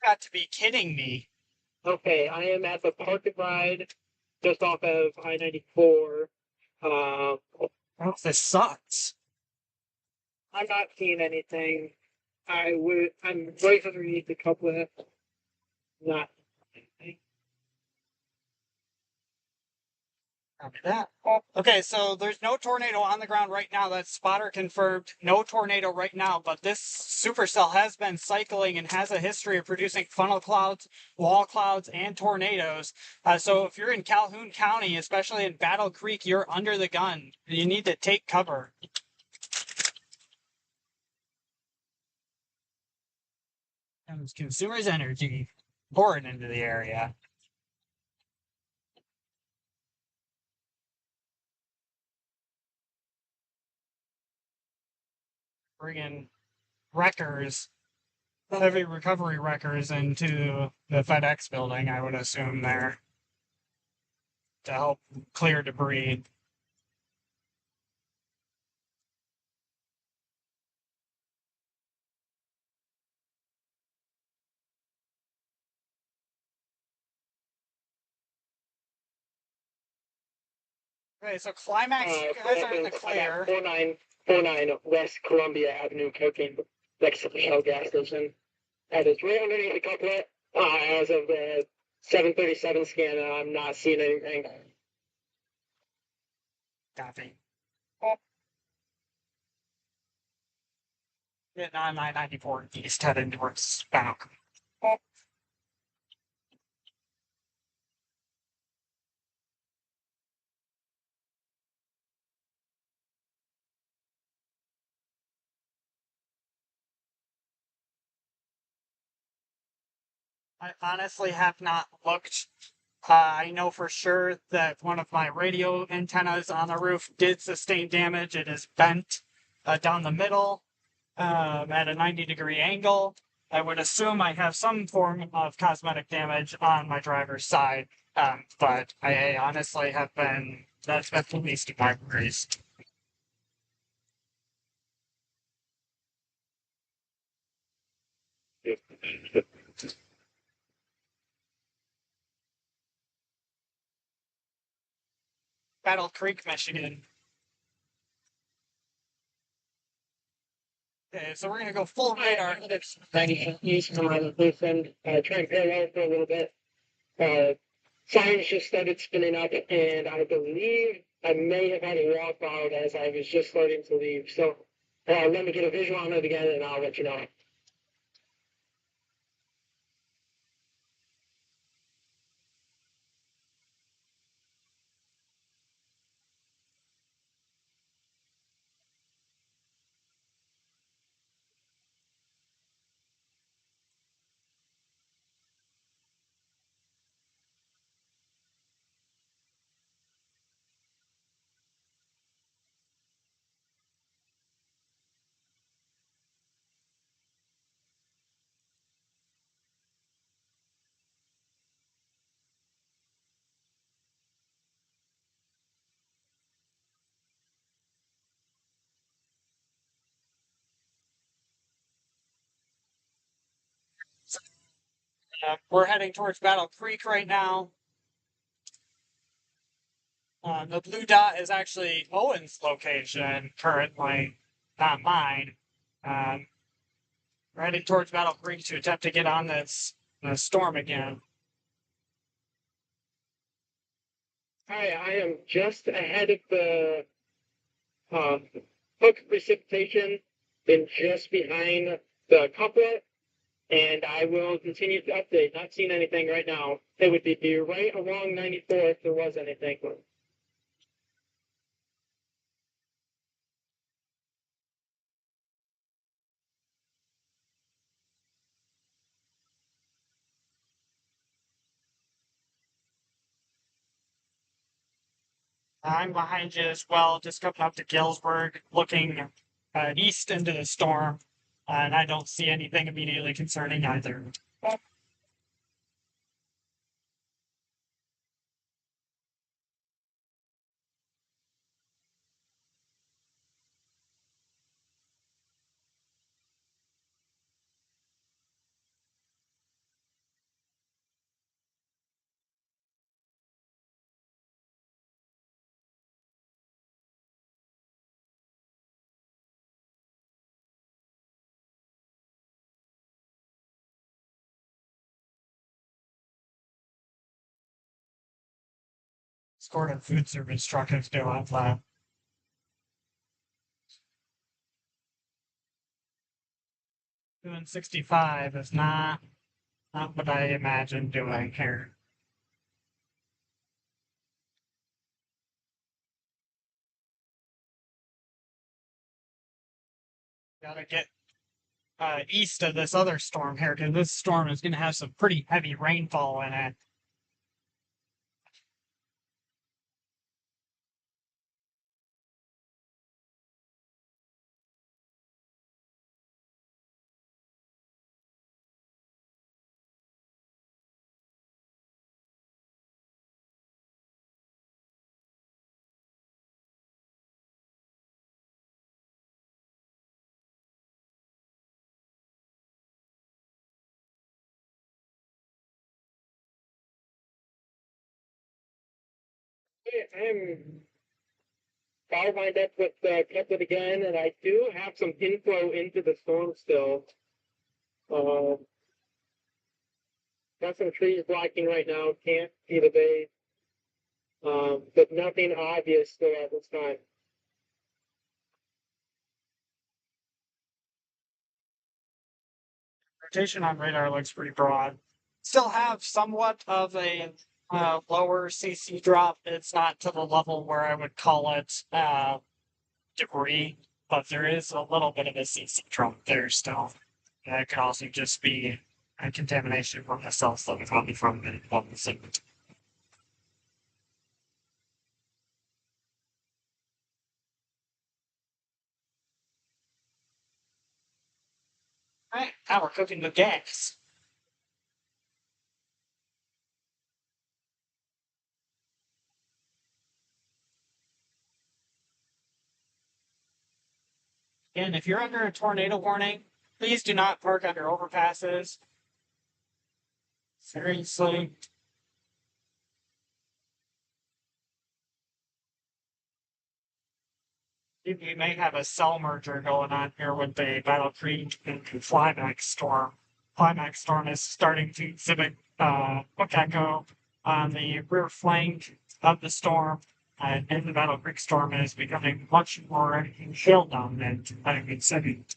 got to be kidding me. Okay, I am at the park and ride just off of I-94. Uh, Oh, this sucks. I'm not seeing anything. I'm right underneath the couplet. Not anything. Copy that. Okay, so there's no tornado on the ground right now. That's spotter confirmed. No tornado right now, but this supercell has been cycling and has a history of producing funnel clouds, wall clouds, and tornadoes. So if you're in Calhoun County, especially in Battle Creek, you're under the gun. You need to take cover. Comes consumers' energy pouring into the area. Bringing wreckers, heavy recovery wreckers into the FedEx building, I would assume there to help clear debris. Okay, so Climax, you guys are in the clear. 4949 West Columbia Avenue, Cocaine, next to the Shell gas station. That is right underneath the couplet. As of the 737 scan, I'm not seeing anything. Copy. Getting on I-94 east heading towards Bannock. I honestly have not looked. I know for sure that one of my radio antennas on the roof did sustain damage. It is bent down the middle at a 90-degree angle. I would assume I have some form of cosmetic damage on my driver's side, but I honestly have been, that's been the least of my worries. Battle Creek, Michigan. Okay, so we're gonna go full radar. 90 east from my location, trying parallel for a little bit. Signs just started spinning up, and I believe I may have had a walkout as I was just starting to leave. So let me get a visual on it again, and I'll let you know. So, we're heading towards Battle Creek right now. The blue dot is actually Owen's location currently, not mine. Um, we're heading towards Battle Creek to attempt to get on this storm again. Hi, I am just ahead of the hook precipitation, then just behind the couplet, and I will continue to update. Not seeing anything right now. It would be right along 94 if there was anything. I'm behind you as well, just coming up to Galesburg, looking east into the storm, and I don't see anything immediately concerning either. Scored a food service truck is doing that. Doing 65 is not what I imagine doing here. Gotta get east of this other storm here, because this storm is going to have some pretty heavy rainfall in it. I'm all lined up with Kepler again, and I do have some inflow into the storm still. Uh, got some trees blocking right now, can't see the base, but nothing obvious still at this time. Rotation on radar looks pretty broad. Still have somewhat of a lower CC drop. It's not to the level where I would call it debris, but there is a little bit of a CC drop there still. It could also just be a contamination from the cells that we've gotten from the segment. All right, now we're cooking with gas. Again, if you're under a tornado warning, please do not park under overpasses. Seriously. You may have a cell merger going on here with the Battle Creek and Climax Storm. Climax Storm is starting to exhibit hook echo on the rear flank of the storm, and the Battle Creek Storm is becoming much more shell dominant, I mean, second.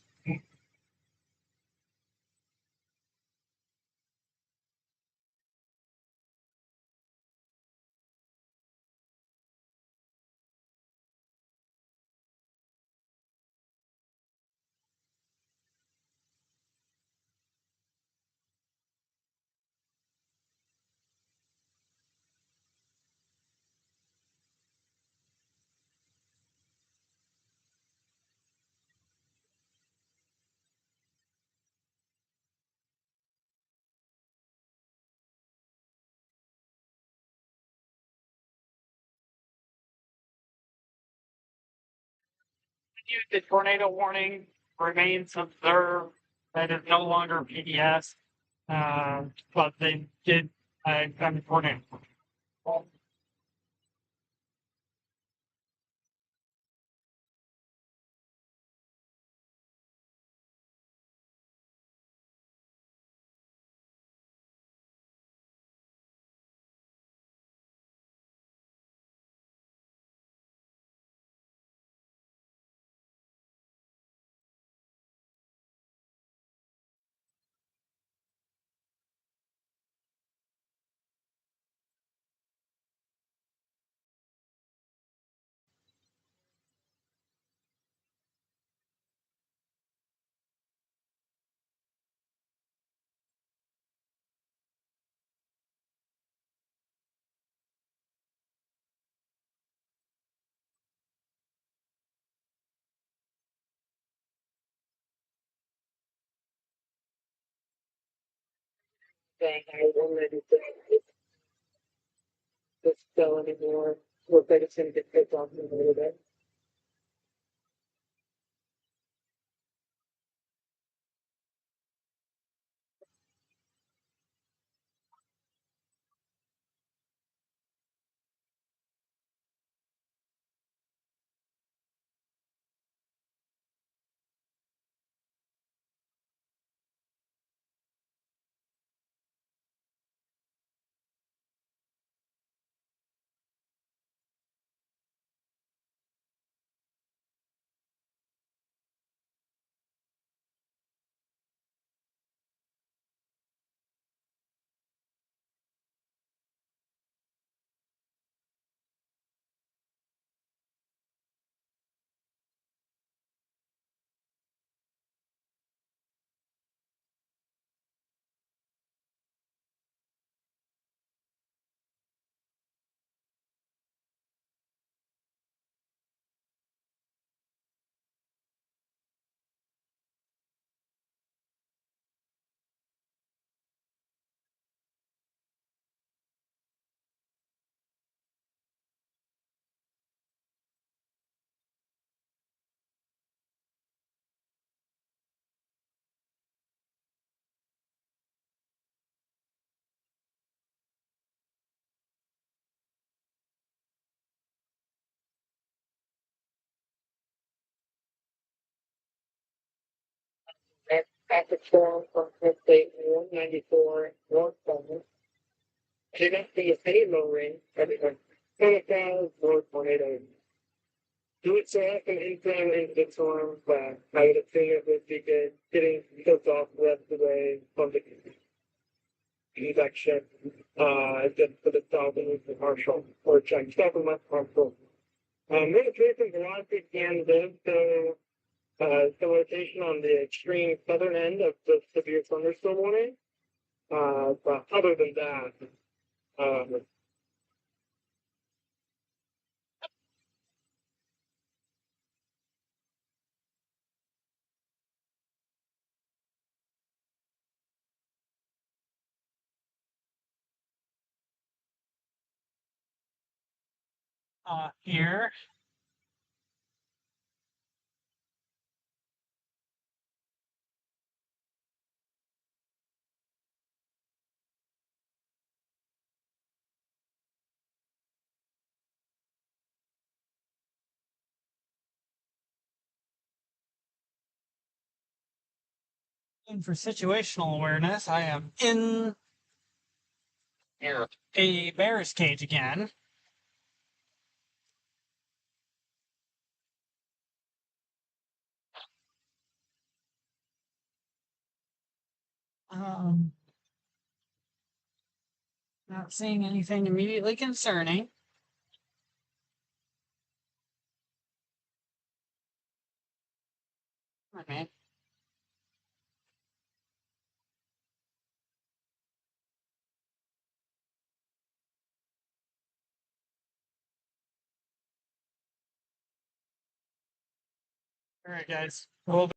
The tornado warning remains observed. That is no longer PDS, but they did come to tornado. I won't let it just go anymore. Looks like it's going to get picked off in a little bit. traffic storm from Interstate 194 northbound. I did not see any low rain. Everything. Total more tornadoes. Do it so often inflow into the storm, but I would assume it would be good getting kids off the rest of the way from the convection, just for the southern Marshall, or check southern West Marshall. Limitations a lot of people can live, so the location on the extreme southern end of the severe thunderstorm warning. But other than that, Here. And for situational awareness, I am in a bear's cage again. Um, Not seeing anything immediately concerning. Okay. All right, guys. We'll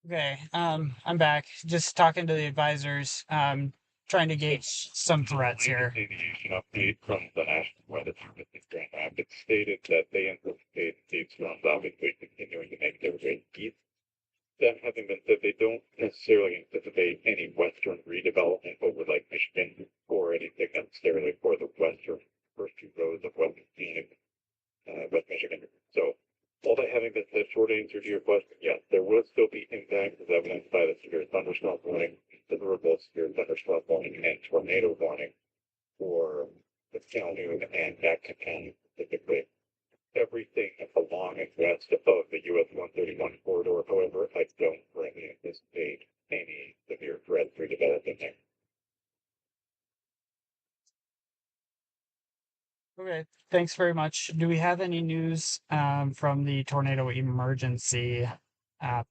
Okay, I'm back. Just talking to the advisors, trying to gauge some threats here. Aviation update from the National Weather Service in Grand Rapids stated that they anticipate these storms obviously continuing to make their way east. That having been said, they don't necessarily anticipate any western redevelopment over Lake Michigan or anything necessarily for the western first two rows of western Phoenix, West Michigan. So, all that having been said, short answer to your question, yes, there will still be impacts as evidenced by the severe thunderstorm warning, considerable severe thunderstorm warning, and tornado warning for the Calhoun and Jackson County specifically. Everything along and west of the US 131 corridor, however, I don't really anticipate any severe threats for developing there. Okay, thanks very much. Do we have any news from the tornado emergency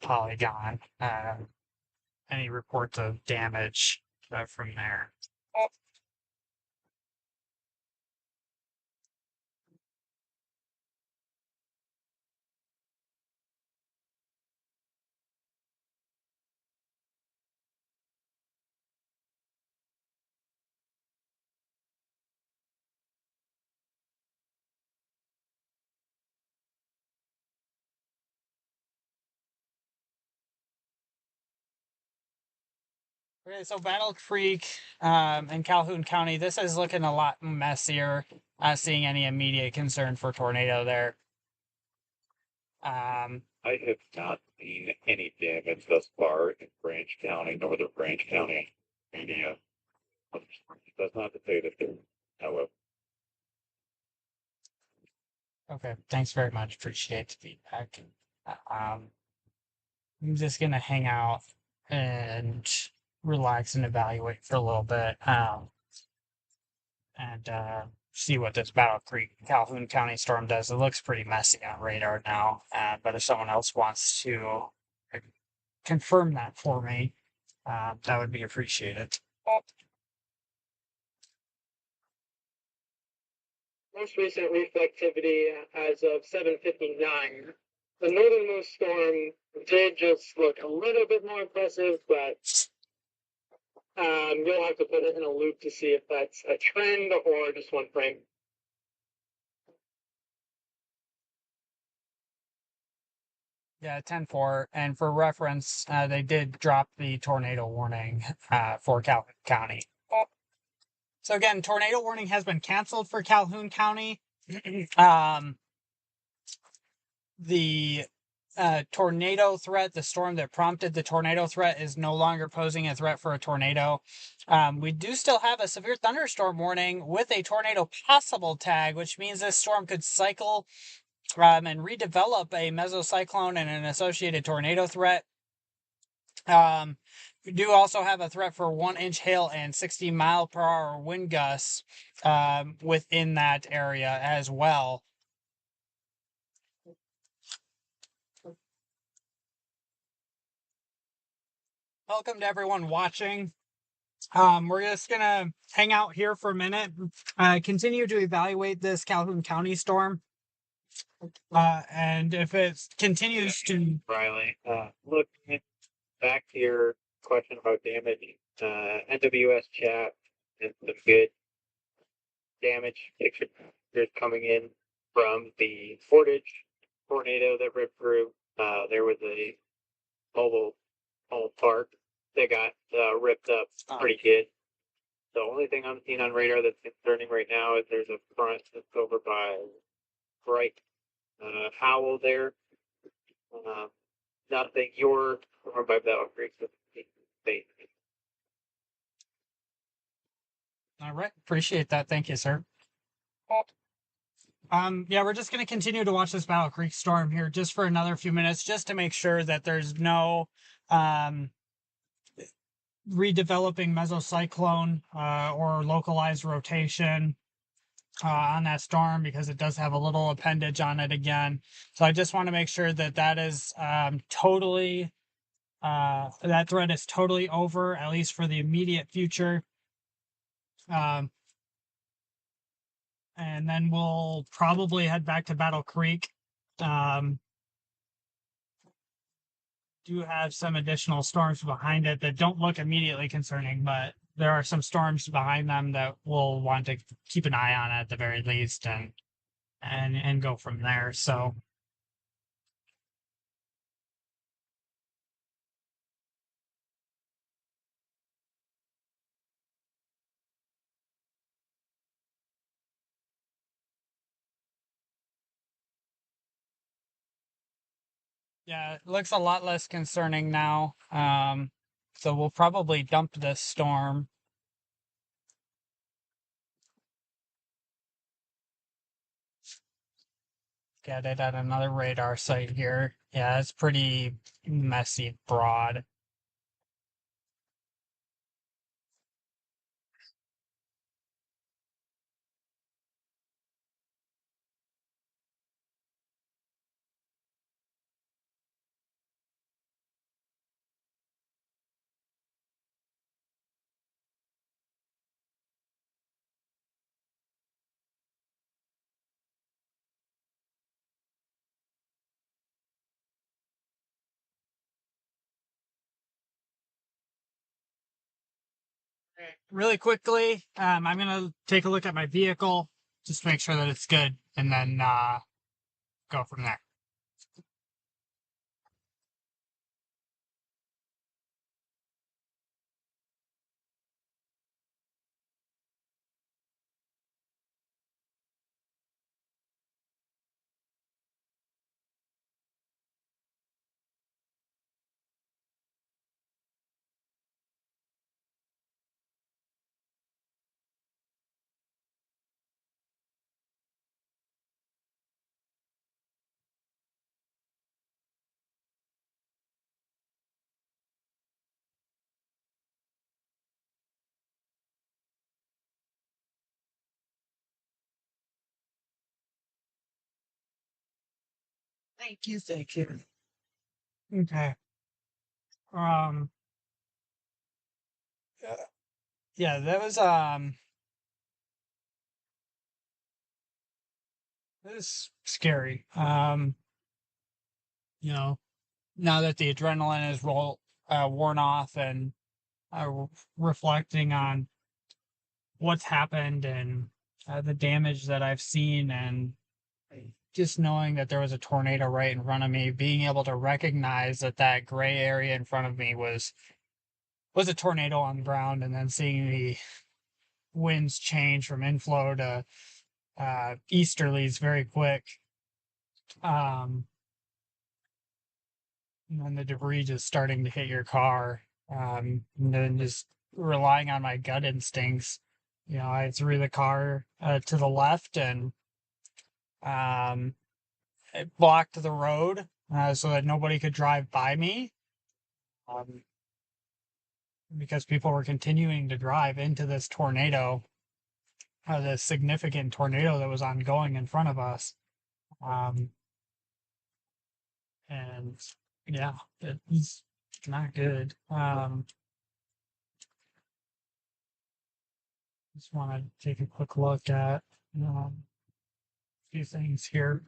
polygon? Any reports of damage from there? Okay, so Battle Creek and Calhoun County, this is looking a lot messier. Not seeing any immediate concern for tornado there. I have not seen any damage thus far in Branch County, northern Branch County media. That's not to say that there, however. Okay, thanks very much. Appreciate the feedback. I'm just gonna hang out and relax and evaluate for a little bit, and see what this Battle Creek Calhoun County storm does. It looks pretty messy on radar now, but if someone else wants to confirm that for me, that would be appreciated. Most recent reflectivity as of 7:59. The northernmost storm did just look a little bit more impressive, but you'll have to put it in a loop to see if that's a trend or just one frame. Yeah, 10-4. And for reference, they did drop the tornado warning for Calhoun County. So again, tornado warning has been canceled for Calhoun County. The tornado threat, the storm that prompted the tornado threat, is no longer posing a threat for a tornado. We do still have a severe thunderstorm warning with a tornado possible tag, which means this storm could cycle and redevelop a mesocyclone and an associated tornado threat. We do also have a threat for 1-inch hail and 60-mile-per-hour wind gusts within that area as well. Welcome to everyone watching. We're just gonna hang out here for a minute, continue to evaluate this Calhoun County storm. And if it continues to Riley, look back to your question about damage. NWS chat and some good damage pictures coming in from the Portage tornado that ripped through. There was a mobile home park that got ripped up pretty good. The only thing I'm seeing on radar that's concerning right now is there's a front that's over by Bright Howell there. Nothing. You're over by Battle Creek. All right, appreciate that. Thank you, sir. Yeah, we're just going to continue to watch this Battle Creek storm here just for another few minutes, just to make sure that there's no redeveloping mesocyclone or localized rotation on that storm, because it does have a little appendage on it again. So I just want to make sure that that is totally, that threat is totally over, at least for the immediate future. And then we'll probably head back to Battle Creek. do have some additional storms behind it that don't look immediately concerning, but there are some storms behind them that we'll want to keep an eye on at the very least, and go from there. So yeah, it looks a lot less concerning now. So we'll probably dump this storm. Get it at another radar site here. Yeah, it's pretty messy, broad. Really quickly, I'm gonna take a look at my vehicle, just make sure that it's good, and then go from there. Thank you, thank you. Okay. Um. Yeah, that was scary. You know, now that the adrenaline is worn off, and reflecting on what's happened, and the damage that I've seen, and just knowing that there was a tornado right in front of me, being able to recognize that that gray area in front of me was a tornado on the ground, and then seeing the winds change from inflow to easterlies very quick. Um, and then the debris just starting to hit your car. And then just relying on my gut instincts. I threw the car to the left, and um, it blocked the road so that nobody could drive by me. Um, because people were continuing to drive into this tornado, this significant tornado that was ongoing in front of us. Um, and yeah, it's not good. Just want to take a quick look at a few things here.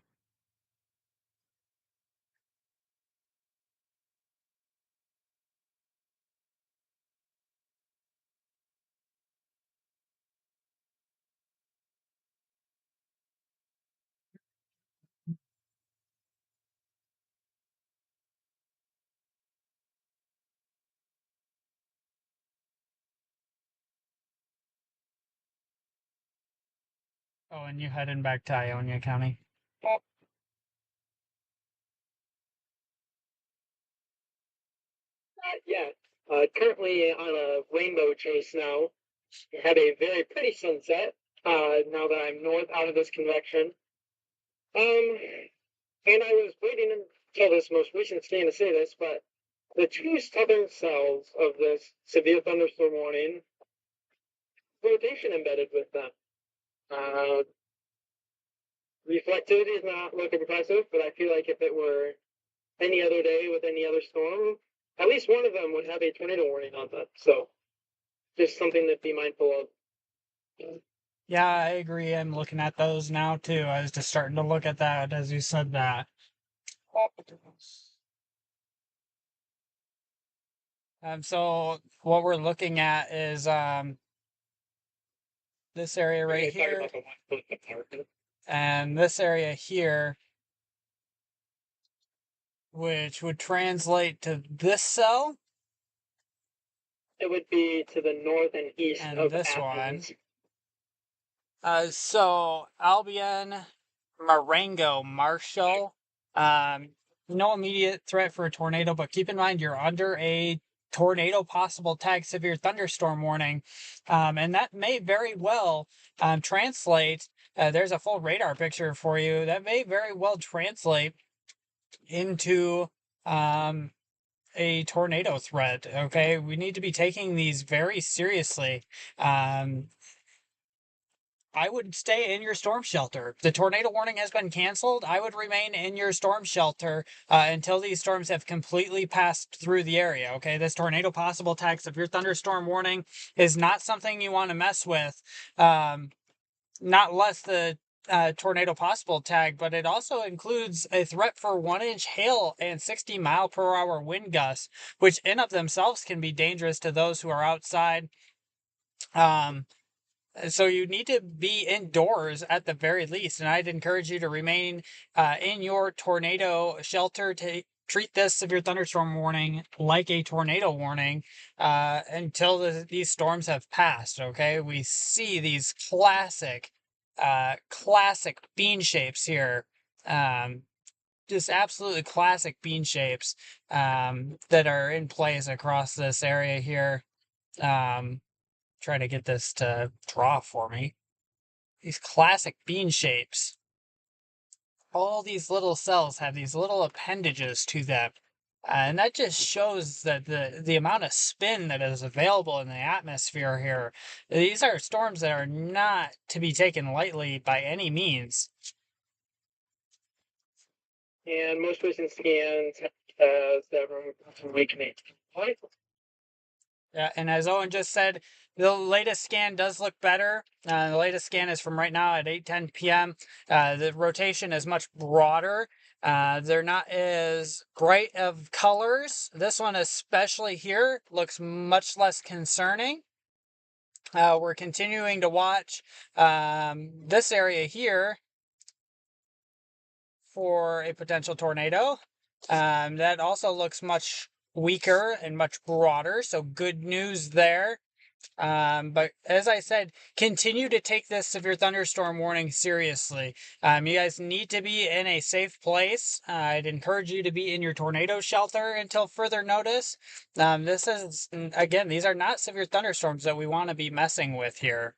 Oh, and you heading back to Ionia County? Yeah, currently on a rainbow chase now. Had a very pretty sunset. Now that I'm north out of this convection. Um, and I was waiting until this most recent scan to say this, but the two southern cells of this severe thunderstorm warning, rotation embedded with them. Uh, Reflectivity is not looking impressive, but I feel like if it were any other day with any other storm, at least one of them would have a tornado warning on them. So just something to be mindful of. Yeah, I agree. I'm looking at those now too. I was just starting to look at that as you said that. So what we're looking at is this area right here, and this area here, which would translate to this cell. It would be to the north and east and of this Athens. one. So Albion, Marengo, Marshall. No immediate threat for a tornado, but keep in mind you're under a tornado possible tag severe thunderstorm warning, and that may very well translate. There's a full radar picture for you. That may very well translate into a tornado threat. Okay, we need to be taking these very seriously. I would stay in your storm shelter. The tornado warning has been canceled. I would remain in your storm shelter until these storms have completely passed through the area. Okay, this tornado possible tag severe thunderstorm warning is not something you want to mess with. Not less the tornado possible tag, but it also includes a threat for 1-inch hail and 60-mile-per-hour wind gusts, which in of themselves can be dangerous to those who are outside. So you need to be indoors at the very least, and I'd encourage you to remain in your tornado shelter to treat this severe thunderstorm warning like a tornado warning until these storms have passed. Okay, we see these classic bean shapes here. Just absolutely classic bean shapes that are in place across this area here. Try to get this to draw for me. These classic bean shapes. All these little cells have these little appendages to them. And that just shows that the amount of spin that is available in the atmosphere here. These are storms that are not to be taken lightly by any means. And most recent scans has that awakening. Yeah, and as Owen just said, the latest scan does look better. The latest scan is from right now at 8:10 p.m. The rotation is much broader. They're not as bright of colors. This one, especially here, looks much less concerning. We're continuing to watch this area here for a potential tornado. That also looks much weaker and much broader, so good news there. But as I said, continue to take this severe thunderstorm warning seriously. You guys need to be in a safe place. I'd encourage you to be in your tornado shelter until further notice. This is, again, these are not severe thunderstorms that we want to be messing with here.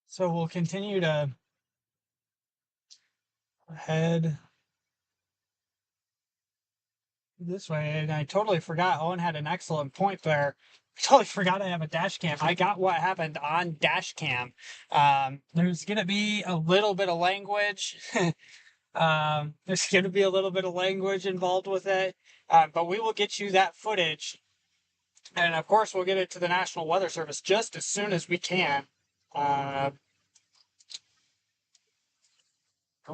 So we'll continue to head this way. And I totally forgot. Owen had an excellent point there. I totally forgot I have a dash cam. I got what happened on dash cam. There's going to be a little bit of language. There's going to be a little bit of language involved with it. But we will get you that footage. And of course, we'll get it to the National Weather Service just as soon as we can. Go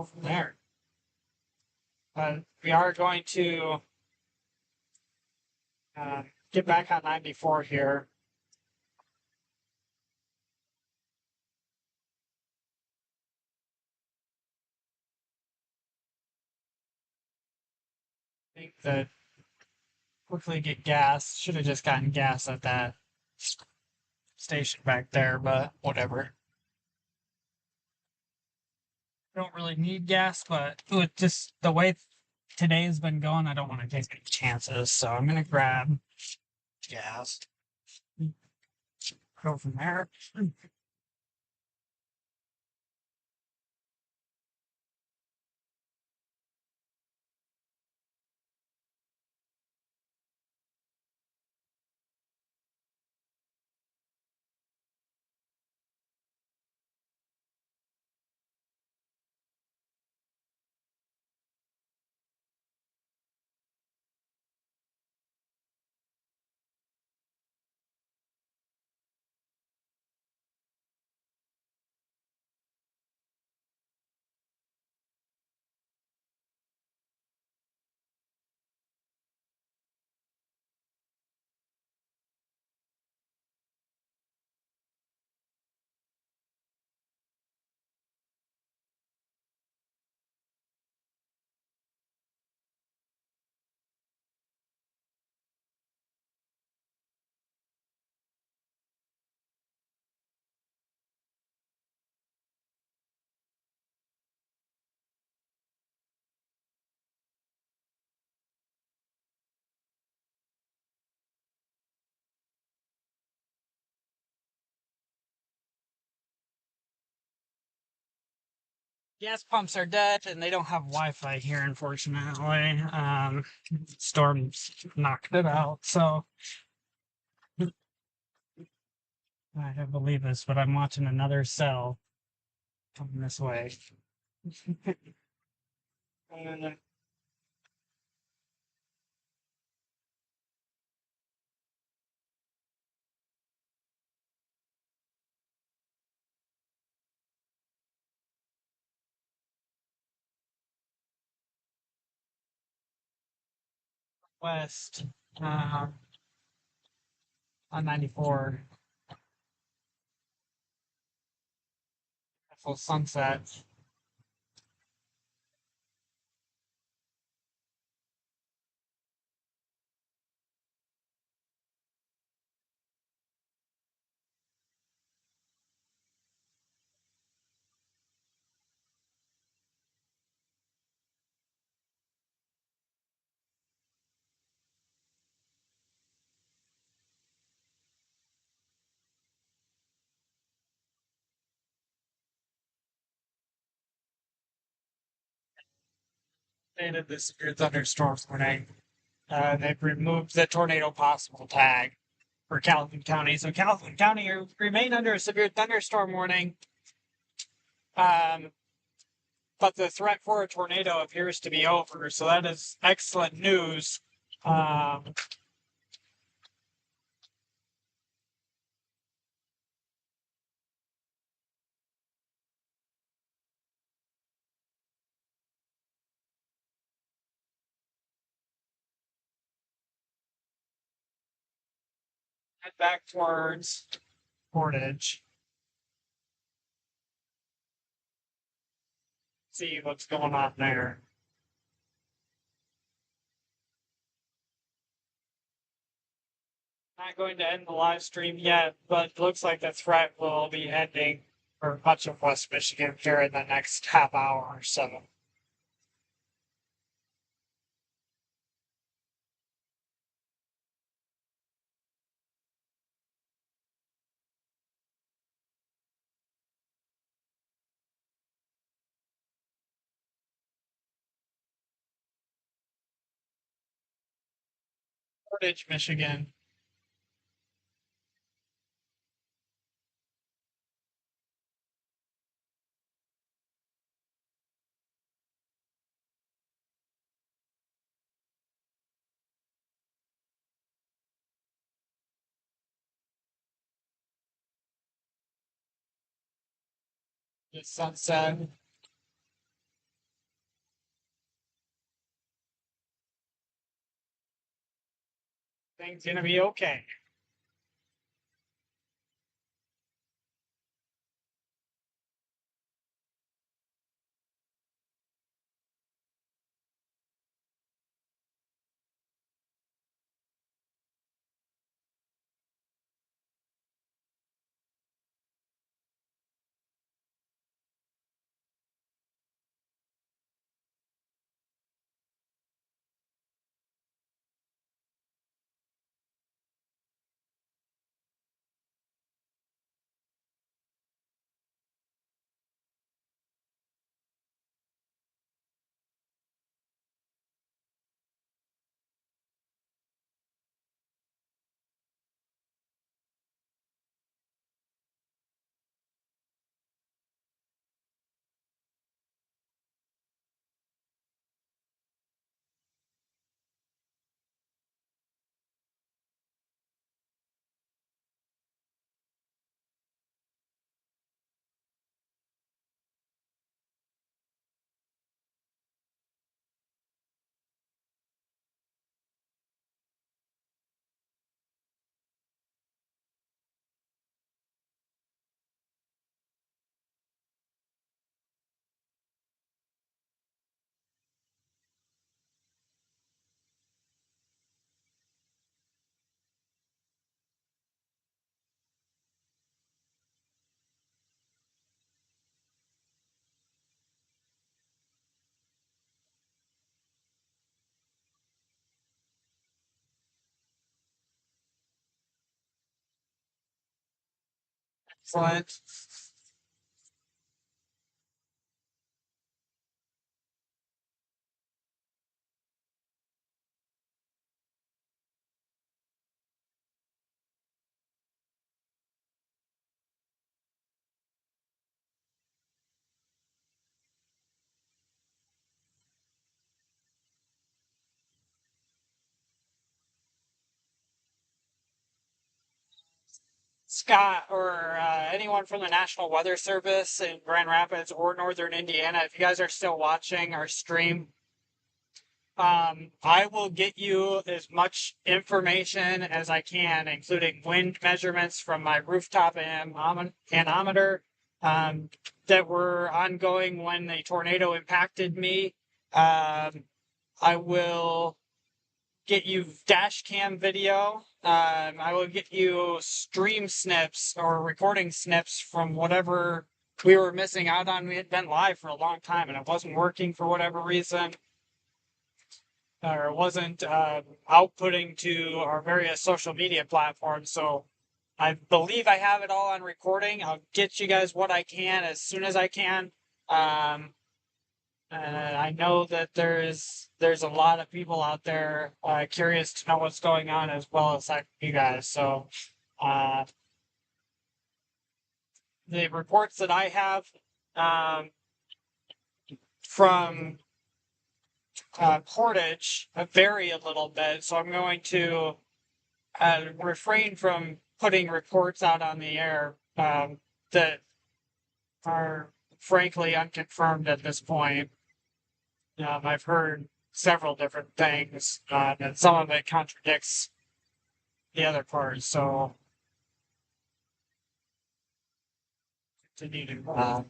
from there. We are going to get back on 94 here. I think that quickly get gas. Should have just gotten gas at that station back there, but whatever. Don't really need gas, but with just the way today has been going, I don't want to take any chances. So I'm gonna grab gas. Go from there. gas pumps are dead, and they don't have Wi-Fi here, unfortunately. Storms knocked it out, so I have to believe this, but I'm watching another cell coming this way. uh, west uh, on 94, full sunset. They did this severe thunderstorm warning. They've removed the tornado possible tag for Calhoun County. So Calhoun County remain under a severe thunderstorm warning. Um, but the threat for a tornado appears to be over. So that is excellent news. Um, head back towards Portage. See what's going on there. Not going to end the live stream yet, but it looks like the threat will be ending for much of West Michigan here in the next half hour or so. Portage, Michigan. It's sunset. Things gonna be okay. Excellent. Scott or anyone from the National Weather Service in Grand Rapids or Northern Indiana, if you guys are still watching our stream, I will get you as much information as I can, including wind measurements from my rooftop anemometer that were ongoing when the tornado impacted me. I will get you dash cam video. I will get you stream snips or recording snips from whatever we were missing out on. We had been live for a long time and it wasn't working for whatever reason, or it wasn't outputting to our various social media platforms. So I believe I have it all on recording. I'll get you guys what I can as soon as I can. I know that there's a lot of people out there curious to know what's going on as well as you guys. So the reports that I have from Portage vary a little bit. So I'm going to refrain from putting reports out on the air that are frankly unconfirmed at this point. I've heard several different things, and some of it contradicts the other part. So continue to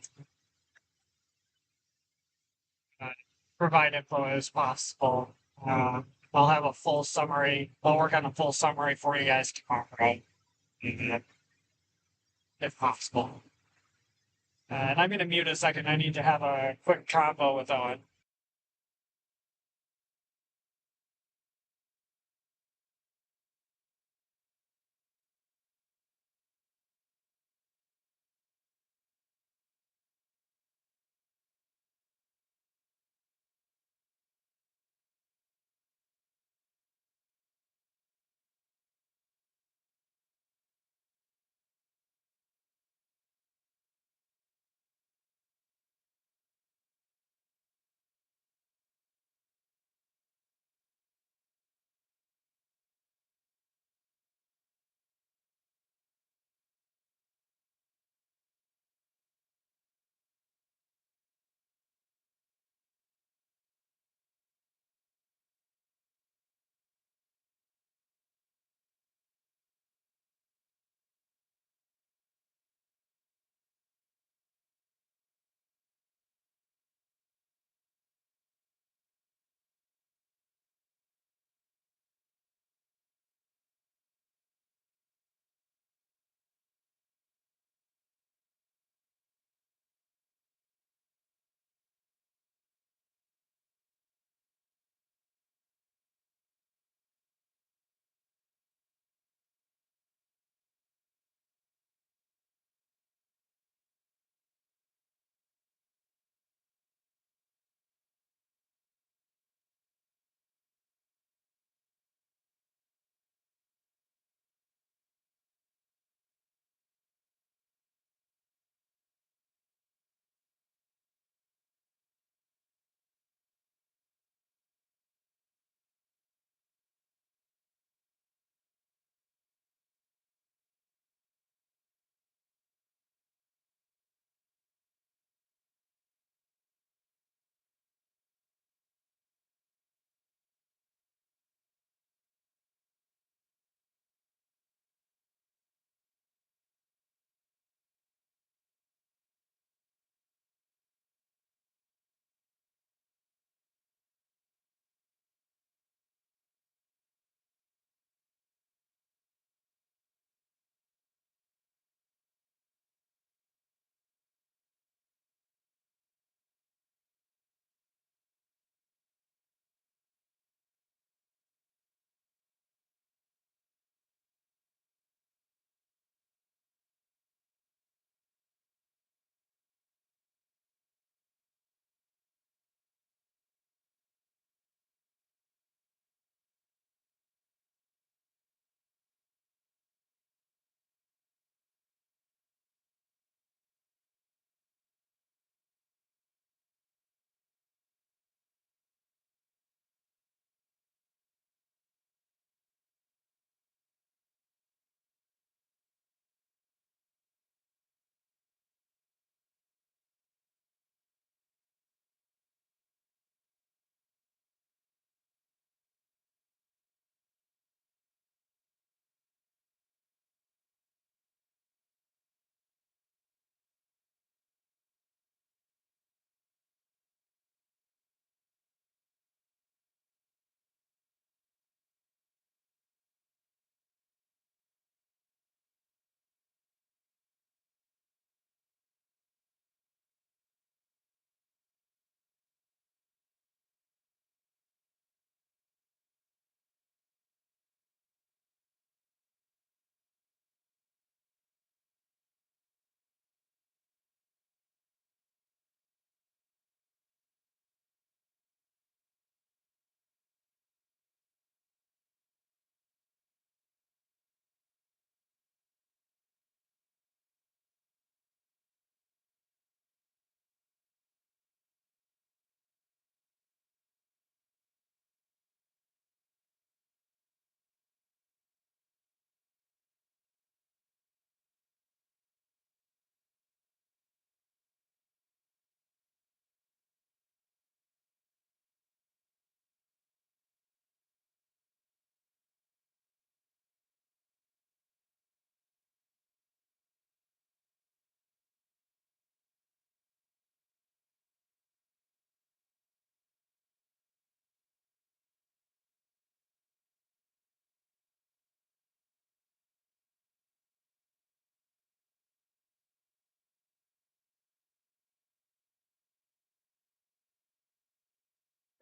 provide info as possible. I'll have a full summary. I'll work on a full summary for you guys tomorrow, if possible. And I'm going to mute a second. I need to have a quick combo with Owen.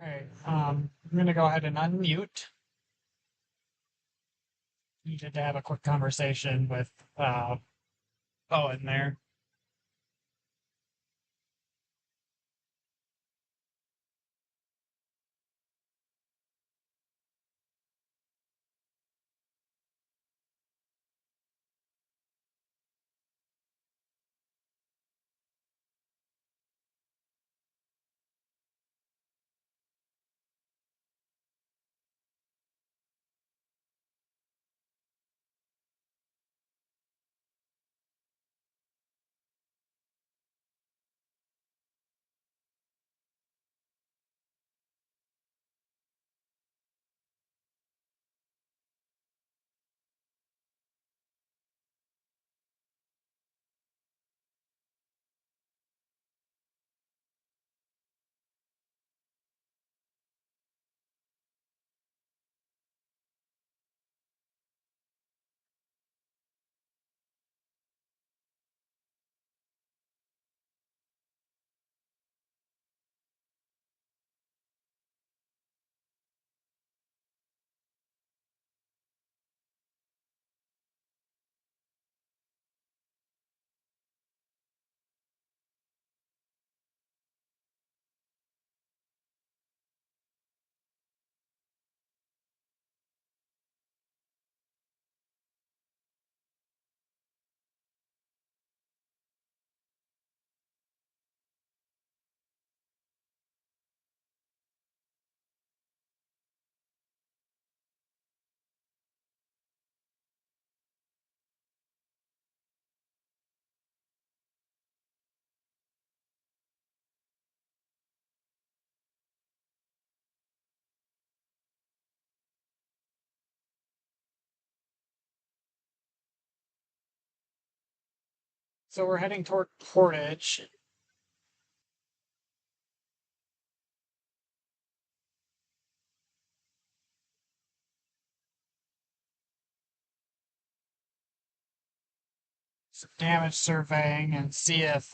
Alright, I'm gonna go ahead and unmute. Needed to have a quick conversation with Owen there. So we're heading toward Portage. Some damage surveying and see if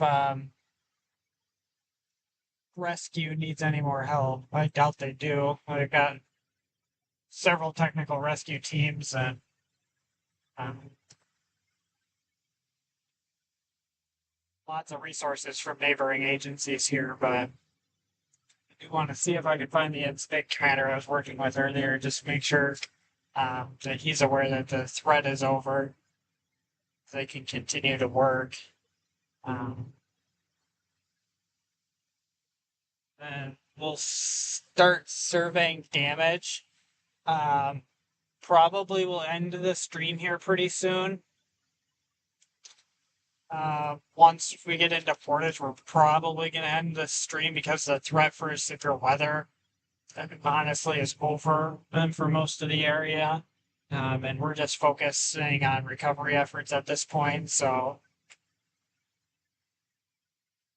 rescue needs any more help. I doubt they do. I've got several technical rescue teams and um, lots of resources from neighboring agencies here, but I do want to see if I can find the inspect commander I was working with earlier, just make sure that he's aware that the threat is over. So they can continue to work. Um, and we'll start surveying damage. Um, Probably will end the stream here pretty soon. Once we get into Portage, we're probably going to end the stream because the threat for severe weather honestly is over for most of the area. And we're just focusing on recovery efforts at this point. So,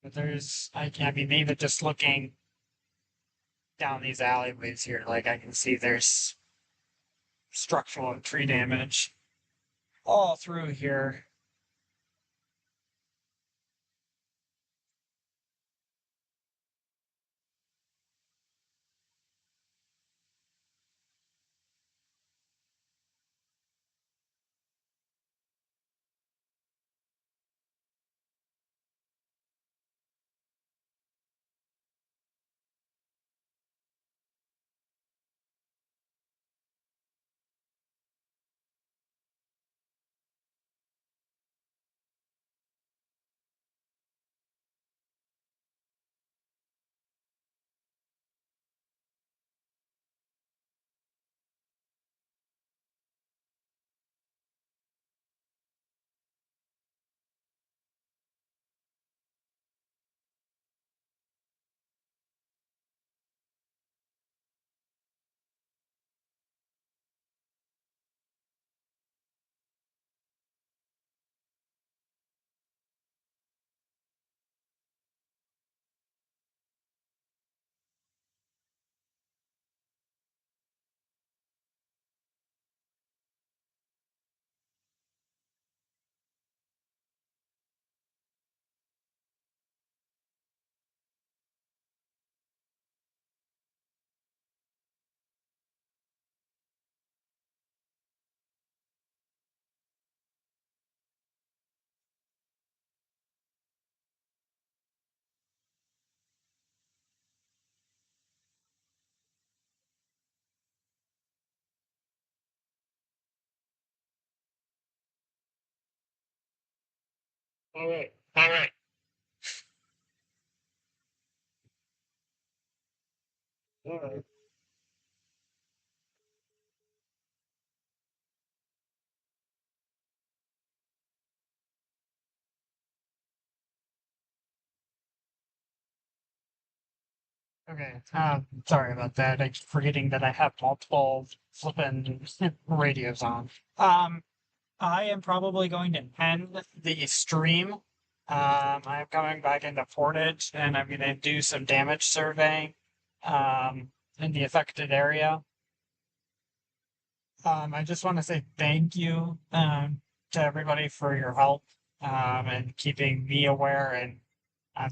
but I mean, even just looking down these alleyways here, like I can see there's structural and tree damage all through here. All right. All right. All right. Okay. Sorry about that. I keep forgetting that I have multiple flipping radios on. I am probably going to end the stream. I'm coming back into Portage and I'm going to do some damage surveying in the affected area. I just want to say thank you to everybody for your help and keeping me aware and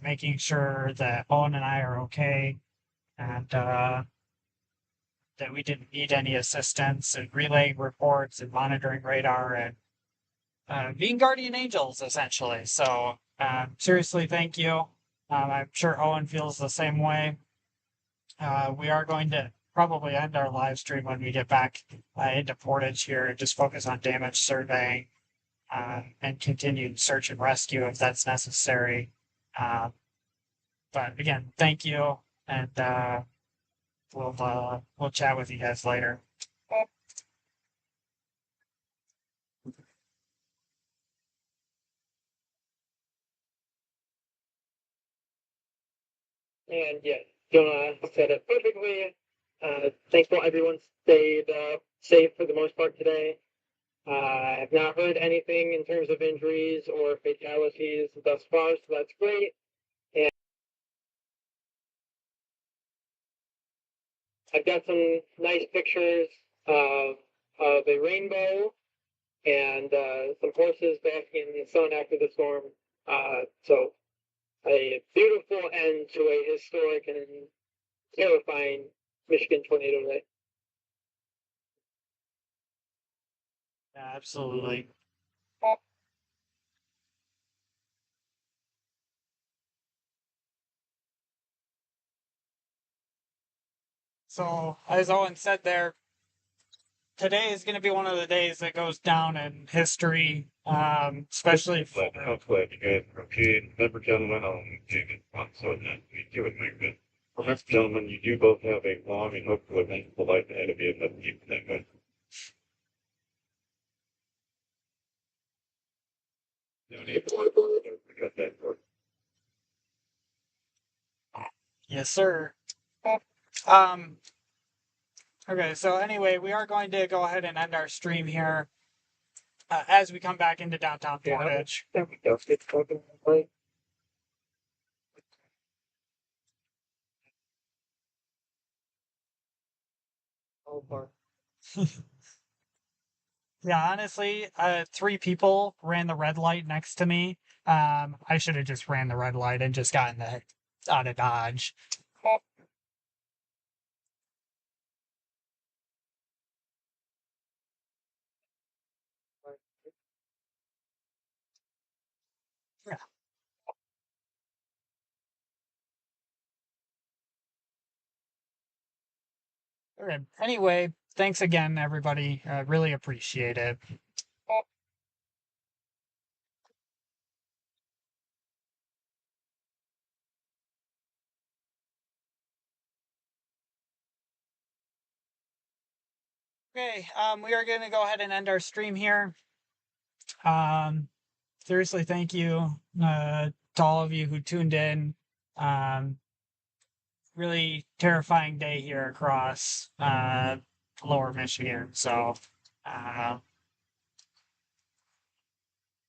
making sure that Owen and I are okay and that we didn't need any assistance and relaying reports and monitoring radar and being guardian angels essentially. So seriously, thank you. I'm sure Owen feels the same way. We are going to probably end our live stream when we get back into Portage here and just focus on damage surveying and continued search and rescue if that's necessary. But again, thank you, and we'll chat with you guys later. And yeah, Jonah said it perfectly. Thankful everyone stayed safe for the most part today. I have not heard anything in terms of injuries or fatalities thus far, so that's great. And I've got some nice pictures of a rainbow and some horses basking in the sun after the storm. So a beautiful end to a historic and terrifying Michigan tornado day. Yeah, absolutely. So, as Owen said there, today is going to be one of the days that goes down in history, especially for. I'm glad you guys are okay. Remember, gentlemen, so that we do it like this. Remember, gentlemen, you do both have a long and hopefully eventful life ahead of you. Let's keep that good. No need for cut that short. Yes, sir. Um, okay, so anyway, we are going to go ahead and end our stream here as we come back into downtown Portage. There we go. It's talking like over. Yeah, honestly, three people ran the red light next to me. I should have just ran the red light and just gotten the out of Dodge. Yeah. Okay. Anyway, thanks again, everybody. Really appreciate it. Okay, we are going to go ahead and end our stream here. Seriously, thank you to all of you who tuned in. Really terrifying day here across lower Michigan. So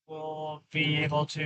we'll be able to